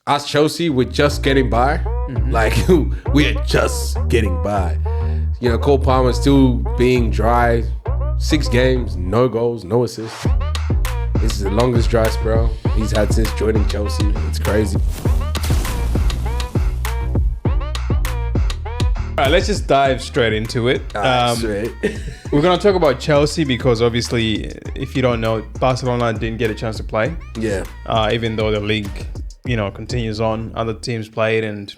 us Chelsea, we're just getting by. Like, we are just getting by. You know, Cole Palmer still being dry. 6 games, no goals, no assists. This is the longest dry spell he's had since joining Chelsea. It's crazy. All right, let's just dive straight into it. Straight. We're going to talk about Chelsea because obviously, if you don't know, Barcelona didn't get a chance to play. Yeah. Even though the league, continues on. Other teams played, and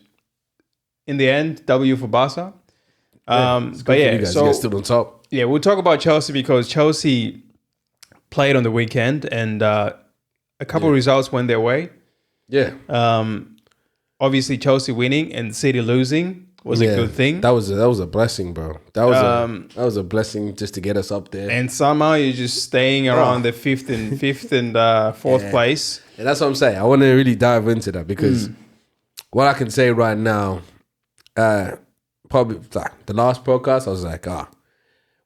in the end, W for Barca. So you guys still on top. Yeah, we'll talk about Chelsea because Chelsea played on the weekend, and a couple of results went their way. Yeah. Obviously, Chelsea winning and City losing was a good thing. That was a blessing, bro. That was a blessing just to get us up there. And somehow you're just staying around the fifth and fourth place. And that's what I'm saying. I want to really dive into that because what I can say right now, probably like the last podcast, I was like,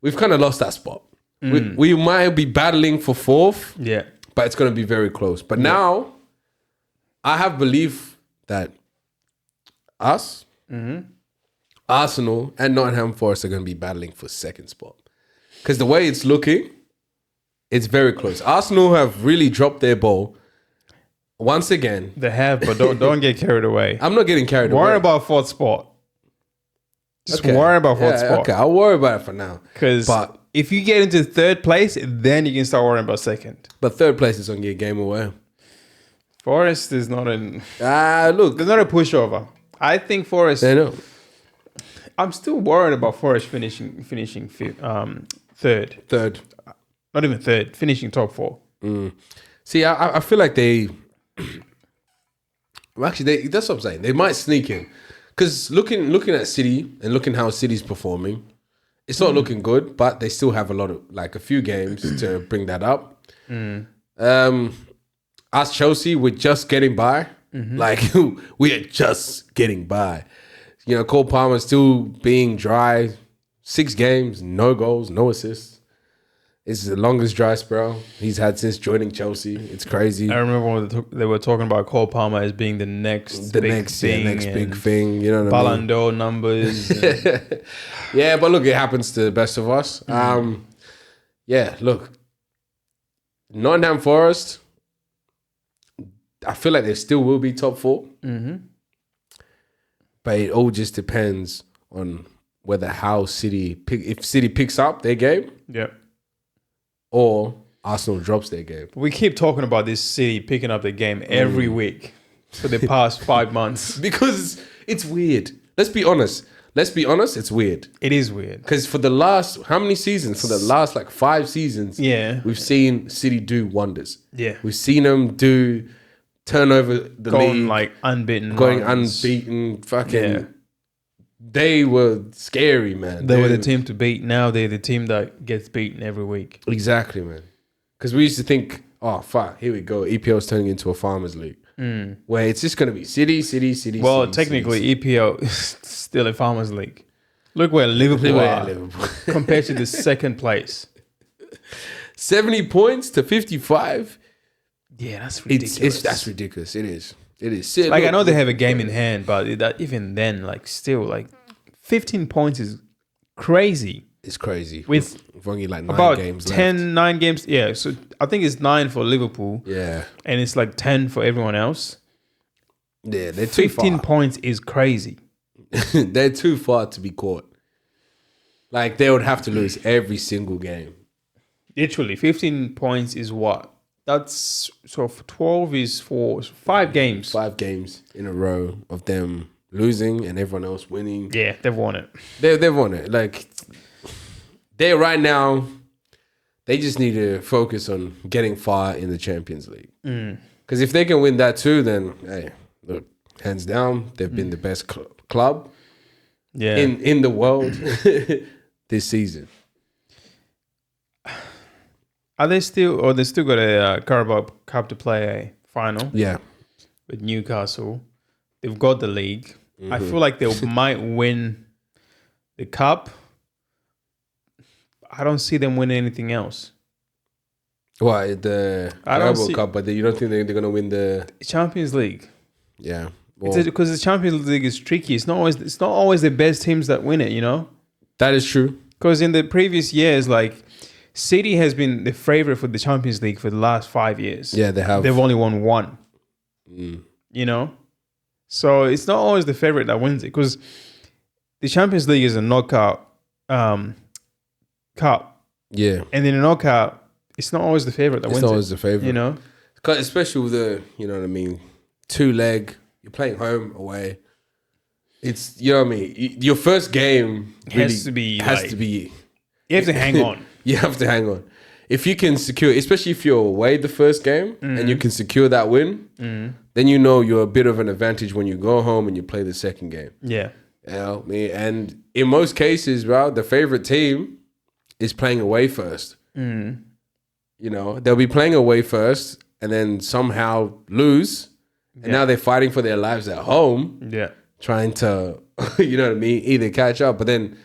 we've kind of lost that spot. We might be battling for 4th, but it's going to be very close. But now, I have belief that us, Arsenal, and Nottingham Forest are going to be battling for 2nd spot. Because the way it's looking, it's very close. Arsenal have really dropped their ball once again. They have, but don't get carried away. I'm not getting carried away. Worry about 4th spot. Just worry about 4th spot. Okay, I'll worry about it for now. Because if you get into 3rd place, then you can start worrying about 2nd. But 3rd place is only a game away. Forest is not an... look. There's not a pushover. I think Forest... I know. I'm still worried about Forest finishing 3rd. 3rd. Not even 3rd. Finishing top 4. See, I feel like they... Actually, that's what I'm saying. They might sneak in. Because looking at City and looking how City's performing, it's not looking good, but they still have a few games to bring that up. Us Chelsea, we're just getting by. Like, we are just getting by. You know, Cole Palmer still being dry. 6 games, no goals, no assists. It's the longest dry spell he's had since joining Chelsea. It's crazy. I remember when they were talking about Cole Palmer as being the next big thing. You know what I mean? Ballon d'Or numbers. Yeah, but look, it happens to the best of us. Look, Nottingham Forest, I feel like they still will be top 4. But it all just depends on how City if City picks up their game. Yeah. Or Arsenal drops their game. We keep talking about this City picking up the game every week for the past 5 months. Because it's weird. Let's be honest, it's weird. It is weird. Because for the last, how many seasons? For the last 5 seasons, we've seen City do wonders. Yeah. We've seen them turn over the league. Going unbeaten. Fucking... They were scary, man. They were the team to beat. Now they're the team that gets beaten every week. Exactly, man. Because we used to think, oh, fuck, here we go. EPL's turning into a farmers league. Where it's just going to be City. Well, technically, EPL is still a farmers league. Look where Liverpool are compared to the 2nd place. 70 points to 55. Yeah, that's ridiculous. That's ridiculous. It is. I know they have a game in hand, but even then, still, 15 points is crazy. It's crazy. With only 9 about games 9 games. Yeah, so I think it's 9 for Liverpool. Yeah. And it's 10 for everyone else. Yeah, they're too 15 points is crazy. They're too far to be caught. They would have to lose every single game. Literally, 15 points is what? That's so 12 is for 5 games. 5 games in a row of them losing and everyone else winning. Yeah, they've won it. They've won it. They're right now, they just need to focus on getting far in the Champions League. Because if they can win that too, then, hey, look, hands down, they've been the best club in the world this season. Are they still, or they still got a Carabao Cup to play a final? Yeah. With Newcastle. They've got the league. I feel like they might win the cup. I don't see them winning anything else. Why? The Carabao Cup, but you don't think they're going to win the... Champions League. Yeah. Because the Champions League is tricky. It's not always the best teams that win it, you know? That is true. Because in the previous years, like, City has been the favorite for the Champions League for the last 5 years. Yeah, they have. They've only won one. You know? So it's not always the favorite that wins it. Because the Champions League is a knockout cup. Yeah. And in a knockout, it's not always the favorite that wins it. It's not always the favorite. You know? Especially with the, you know what I mean, 2-leg, you're playing home, away. It's, you know what I mean? Your first game really has to be. You have to hang on. You have to hang on. If you can secure, especially if you're away the first game and you can secure that win, then you know you're a bit of an advantage when you go home and you play the second game. Yeah. You know what I mean? And in most cases, bro, the favorite team is playing away first. You know, they'll be playing away first and then somehow lose. And now they're fighting for their lives at home. Yeah. Trying to, you know what I mean, either catch up. But then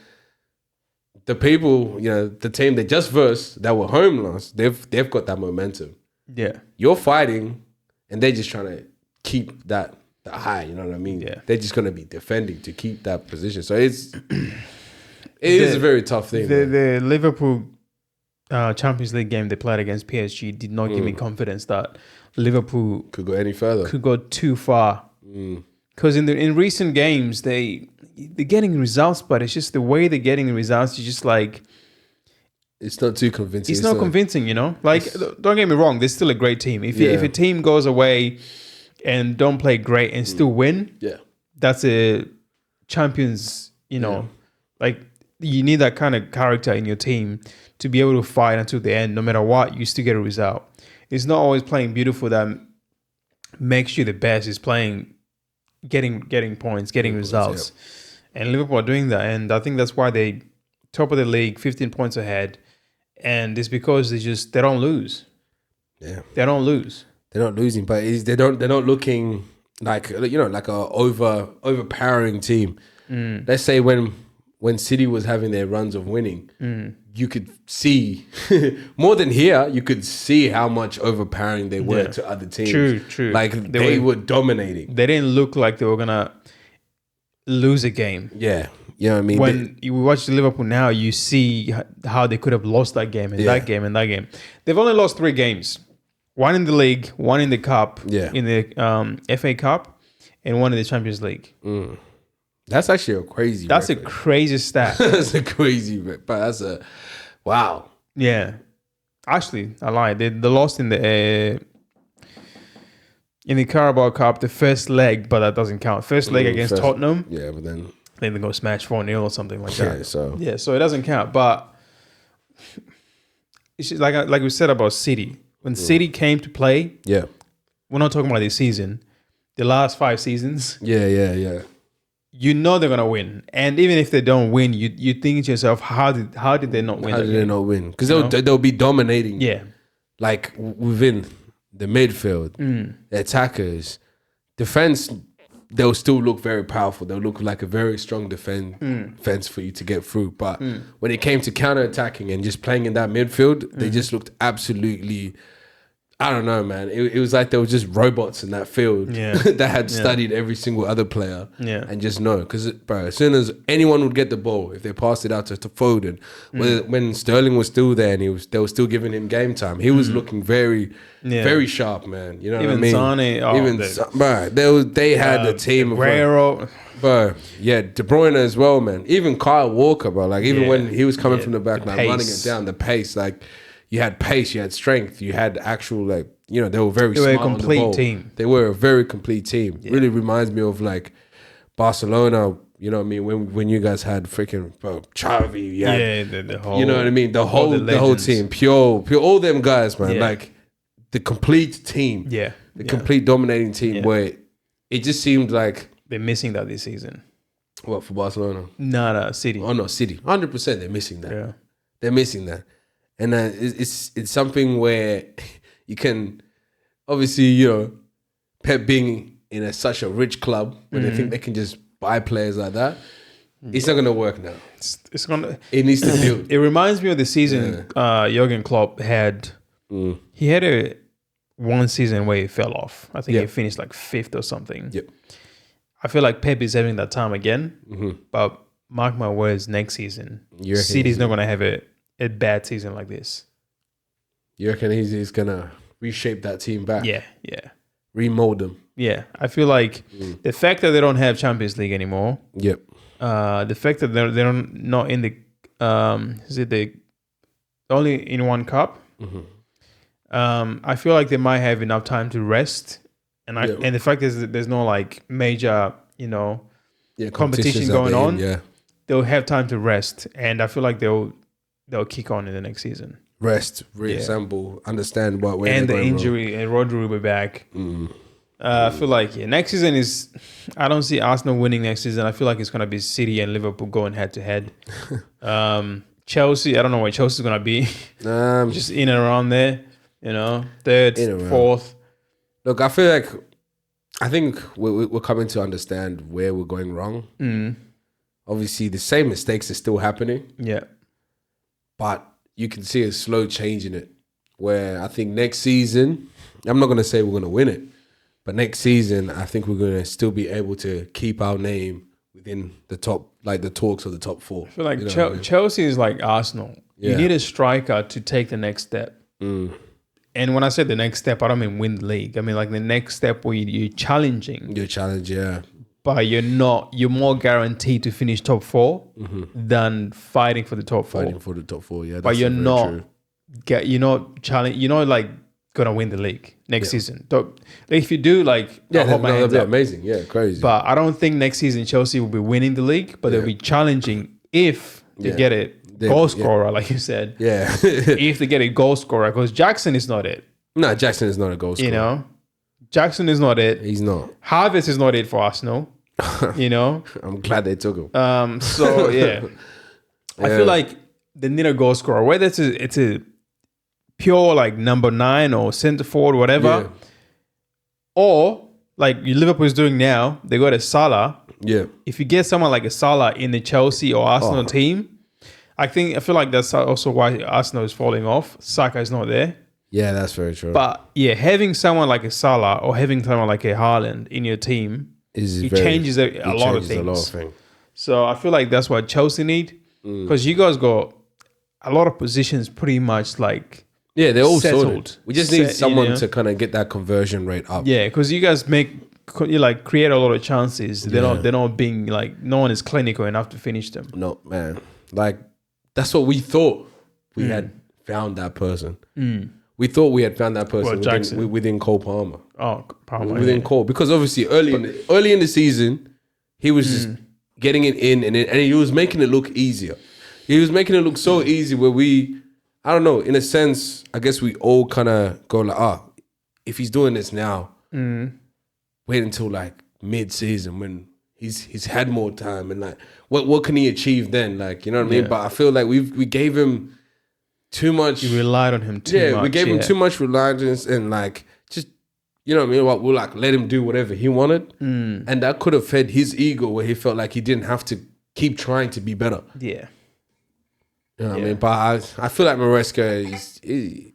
the people, you know, the team they just versed that were home last, they've got that momentum. Yeah. You're fighting and they're just trying to keep that high, you know what I mean? Yeah. They're just going to be defending to keep that position. So it is a very tough thing. The Liverpool Champions League game they played against PSG did not give me confidence that Liverpool could go any further. Could go too far. Because in recent games they're getting results, but it's just the way they're getting the results. You're just like, it's not too convincing. It's not convincing, you know. Like, don't get me wrong, they're still a great team. If a team goes away and don't play great and still win, that's a champions. You know, like you need that kind of character in your team to be able to fight until the end. No matter what, you still get a result. It's not always playing beautiful that makes you the best. It's playing, getting points, getting results. And Liverpool are doing that. And I think that's why they top of the league, 15 points ahead. And it's because they don't lose. Yeah. They don't lose. They're not losing, but they're not looking like, you know, like a overpowering team. Let's say when City was having their runs of winning, you could see more than here. You could see how much overpowering they were to other teams. True. Like they were dominating. They didn't look like they were gonna lose a game. Yeah, you know what I mean. When you watch Liverpool now, you see how they could have lost that game and that game and that game. They've only lost 3 games: one in the league, one in the cup, in the FA Cup, and one in the Champions League. That's actually a crazy. That's record. A crazy stat. That's a crazy, but that's a wow. Yeah, actually, I lied. They lost in the Carabao Cup, the first leg, but that doesn't count. First leg against Tottenham. Yeah, but then they go smash 4-0 or something like that. So it doesn't count. But it's just like we said about City. When City came to play, we're not talking about this season. The last 5 seasons. Yeah. You know they're gonna win, and even if they don't win, you think to yourself, how did they not win? How did they not win? Because they'll be dominating. Yeah, like within the midfield, the attackers, defense. They'll still look very powerful. They'll look like a very strong defense for you to get through. But when it came to counter-attacking and just playing in that midfield, they just looked absolutely, I don't know, man. It was like they were just robots in that field that had studied every single other player and just know. Because, bro, as soon as anyone would get the ball, if they passed it out to Foden, when Sterling was still there and they were still giving him game time, he was looking very, very sharp, man. You know what I mean? They had the team. Aguero. Bro, De Bruyne as well, man. Even Kyle Walker, bro. Like, even when he was coming from the back, like running it down, the pace, like, you had pace, you had strength, you had actual, like, you know, they were very smart. They were a complete team. They were a very complete team. Really reminds me of, like, Barcelona, you know what I mean, when you guys had freaking Xavi, the whole, you know what I mean, the whole team, pure, all them guys, man, like the complete team, the complete dominating team, where it just seemed like they're missing that this season. What, for Barcelona? No, City. Oh no, City, 100%. They're missing that. Yeah, they're missing that. And it's something where you can, obviously, you know, Pep being in such a rich club, when they think they can just buy players like that, it's not going to work now. It's gonna. It needs to build. It reminds me of the season Jurgen Klopp had. He had one season where he fell off. I think he finished like 5th or something. Yep. I feel like Pep is having that time again. But mark my words, next season, City's not going to have a bad season like this. You reckon he's going to reshape that team back? Yeah. Remold them? Yeah. I feel like the fact that they don't have Champions League anymore. Yep. The fact that they're not in the is it the only in one cup? I feel like they might have enough time to rest, and the fact is that there's no like major competition going on. They'll have time to rest, and I feel like they'll kick on in the next season. Rest, reassemble, understand what way. And the injury, and Rodri will be back. I feel like next season is. I don't see Arsenal winning next season. I feel like it's gonna be City and Liverpool going head to head. Chelsea, I don't know where Chelsea's gonna be. Just in and around there, 3rd, 4th. Look, I think we're coming to understand where we're going wrong. Obviously, the same mistakes are still happening. Yeah, but you can see a slow change in it. Where I think next season, I'm not gonna say we're gonna win it. But next season, I think we're going to still be able to keep our name within the top, like the talks of the top 4. I feel like Chelsea is like Arsenal. You need a striker to take the next step. And when I say the next step, I don't mean win the league. I mean like the next step where you're challenging. You're challenging, yeah. But you're more guaranteed to finish top 4 than fighting for the top 4. Fighting for the top 4, yeah. But you're not gonna win the league next season. If you do, that'll be amazing. Yeah, crazy. But I don't think next season Chelsea will be winning the league, but they'll be challenging if they get it goal scorer, like you said. Yeah. If they get a goal scorer, because Jackson is not it. No, Jackson is not a goal scorer. Jackson is not it. He's not. Havertz is not it for Arsenal. I'm glad they took him. I feel like they need a goal scorer. Whether it's a pure like number 9 or centre forward, whatever, or like Liverpool is doing now, they got a Salah. Yeah. If you get someone like a Salah in the Chelsea or Arsenal team, I feel like that's also why Arsenal is falling off. Saka is not there. Yeah, that's very true. But having someone like a Salah or having someone like a Haaland in your team, changes a lot of things. So I feel like that's what Chelsea need, because you guys got a lot of positions pretty much like. Yeah, they're all sorted. We just need someone to kind of get that conversion rate up. Yeah, because you guys create a lot of chances. They're not being like, no one is clinical enough to finish them. No, man. Like, that's what we thought we had found that person. We thought we had found that person within Cole Palmer. Oh, Palmer. Within Cole. Because obviously early in the season, he was just getting it in and he was making it look easier. He was making it look so easy where I don't know, in a sense, I guess we all kind of go like, if he's doing this now, wait until like mid-season when he's had more time and like, what can he achieve then? Like, you know what I mean? But I feel like we gave him too much. You relied on him too much. Yeah, we gave him too much reliance and like, just, you know what I mean? We'll like let him do whatever he wanted. And that could have fed his ego where he felt like he didn't have to keep trying to be better. Yeah. You know what I mean? But I feel like Maresca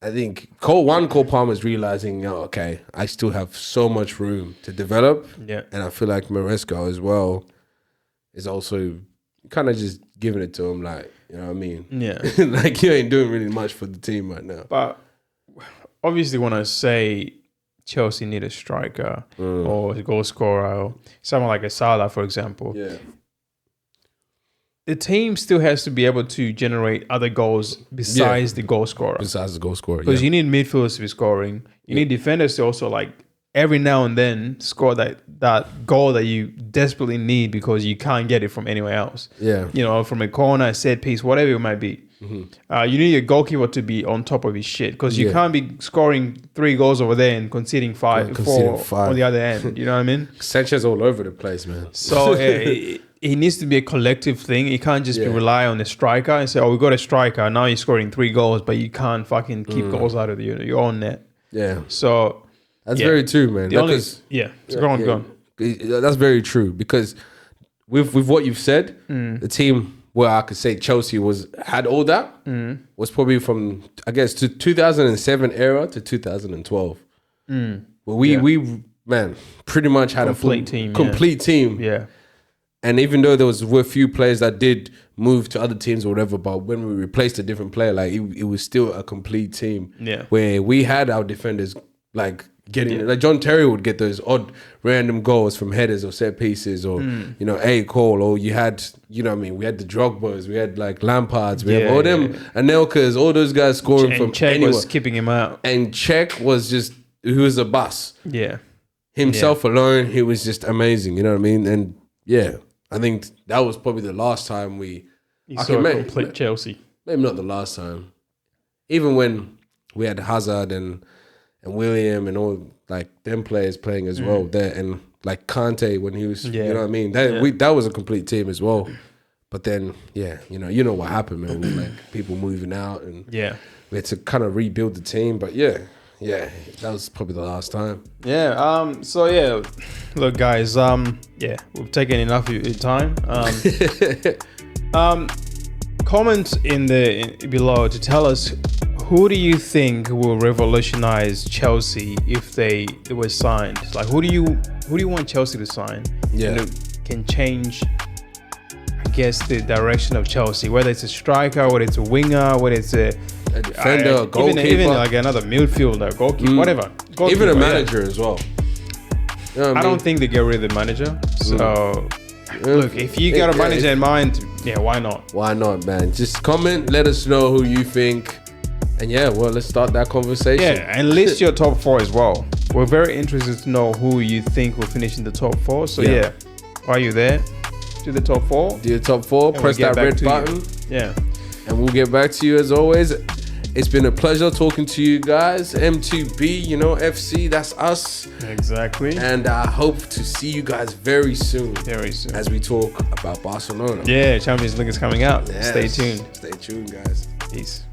I think Cole Palmer is realizing, okay, I still have so much room to develop. Yeah. And I feel like Maresca as well is also kind of just giving it to him, like, you know what I mean? Yeah. Like, you ain't doing really much for the team right now. But obviously when I say Chelsea need a striker or a goal scorer or someone like a Salah, for example. Yeah. The team still has to be able to generate other goals besides the goal scorer. Besides the goal scorer, because you need midfielders to be scoring. You need defenders to also like every now and then score that goal that you desperately need because you can't get it from anywhere else. Yeah, from a corner, a set piece, whatever it might be. You need your goalkeeper to be on top of his shit because you can't be scoring 3 goals over there and conceding 4 on the other end. You know what I mean? Sanchez all over the place, man. So it needs to be a collective thing. It can't just be rely on the striker and say, we got a striker. Now you're scoring 3 goals, but you can't fucking keep goals out of your own net. Yeah. So that's very true, man. Go on. That's very true because with what you've said, the team where I could say Chelsea had all that was probably from, I guess, to 2007 era to 2012. Where we pretty much had complete team. Yeah. And even though were a few players that did move to other teams or whatever, but when we replaced a different player, like it was still a complete team. Yeah. Where we had our defenders like getting like John Terry would get those odd random goals from headers or set pieces or A Cole, or you had we had the Drogbas, we had like Lampards, we had all them Anelkas, all those guys scoring from Czech anywhere. was keeping him out. And Czech was just he was a bus. Yeah. Himself alone, he was just amazing, you know what I mean? And yeah, I think that was probably the last time you saw a complete Chelsea. Maybe not the last time. Even when we had Hazard and William and all like them players playing as well there, and like Kante when he was, you know what I mean? That was a complete team as well. But then, you know what happened, man. With like people moving out and we had to kind of rebuild the team. But yeah, that was probably the last time. Yeah. So yeah, look, guys. We've taken enough of your time. Comment below to tell us who do you think will revolutionize Chelsea if they were signed. Like who do you want Chelsea to sign? Yeah, and can change, I guess, the direction of Chelsea. Whether it's a striker, whether it's a winger, whether it's a defender, goalkeeper, even like another midfielder, goalkeeper, whatever. Even a manager as well. You know I don't think they get rid of the manager. So, look, if you got a manager in mind, why not? Why not, man? Just comment, let us know who you think. And let's start that conversation. Yeah, and list your top 4 as well. We're very interested to know who you think will finish in the top 4. So, are you there? Do the top 4. Do your top 4. Press that red button. Yeah. And we'll get back to you as always. It's been a pleasure talking to you guys. M2B, FC, that's us. Exactly. And I hope to see you guys very soon. Very soon. As we talk about Barcelona. Yeah, Champions League is coming out. Yes. Stay tuned. Stay tuned, guys. Peace.